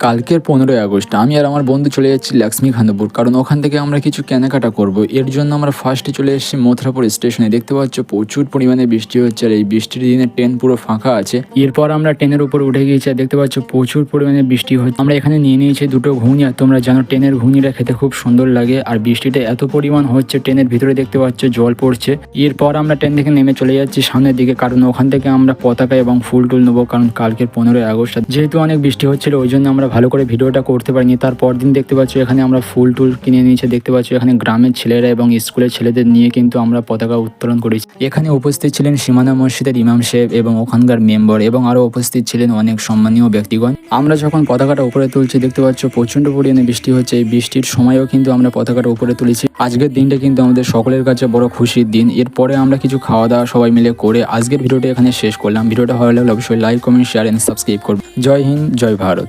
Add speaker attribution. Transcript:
Speaker 1: কালকের 15ই আগস্ট আমি আর আমার বন্ধু চলে যাচ্ছি লক্ষ্মীকান্তপুর, কারণ ওখান থেকে আমরা কিছু কেনাকাটা করব। এর জন্য আমরা ফার্স্টে চলে এসেছি মথুরাপুর স্টেশনে। দেখতে পাচ্ছ প্রচুর পরিমাণে বৃষ্টি হচ্ছে আর এই বৃষ্টির দিনে ট্রেন পুরো ফাঁকা আছে। এরপর আমরা ট্রেনের উপর উঠে গিয়েছি আর দেখতে পাচ্ছ প্রচুর পরিমাণে বৃষ্টি হচ্ছে। আমরা এখানে নিয়ে নিয়েছি দুটো ঘুগনি। আর তোমরা জানো ট্রেনের ঘুগনিটা খেতে খুব সুন্দর লাগে। আর বৃষ্টিটা এত পরিমাণ হচ্ছে ট্রেনের ভিতরে দেখতে পাচ্ছ জল পড়ছে। এরপর আমরা ট্রেন থেকে নেমে চলে যাচ্ছি সামনের দিকে, কারণ ওখান থেকে আমরা পতাকা এবং ফুল টুল নেবো। কারণ কালকের 15ই আগস্ট যেহেতু অনেক বৃষ্টি হচ্ছিল, ওই জন্য আমরা ভালো করে ভিডিওটা করতে পারিনি। তারপর দিন দেখতে পাচ্ছ এখানে আমরা ফুল টুল কিনে নিয়েছি। দেখতে পাচ্ছ এখানে গ্রামের ছেলেরা এবং স্কুলের ছেলেদের নিয়ে কিন্তু আমরা পতাকা উত্তোলন করেছি। এখানে উপস্থিত ছিলেন সীমানা মসজিদের ইমাম সাহেব এবং ওখানকার মেম্বার, এবং আরো উপস্থিত ছিলেন অনেক সম্মানীয় ব্যক্তিগণ। আমরা যখন পতাকাটা উপরে তুলছি দেখতে পাচ্ছ প্রচন্ড পরিমাণে বৃষ্টি হচ্ছে। এই বৃষ্টির সময়ও কিন্তু আমরা পতাকাটা উপরে তুলেছি। আজকের দিনটা কিন্তু আমাদের সকলের কাছে বড় খুশির দিন। এরপরে আমরা কিছু খাওয়া দাওয়া সবাই মিলে করে আজকের ভিডিওটা এখানে শেষ করলাম। ভিডিওটা ভালো লাগলে অবশ্যই like, comment, share and subscribe করুন। জয় হিন্দ, জয় ভারত।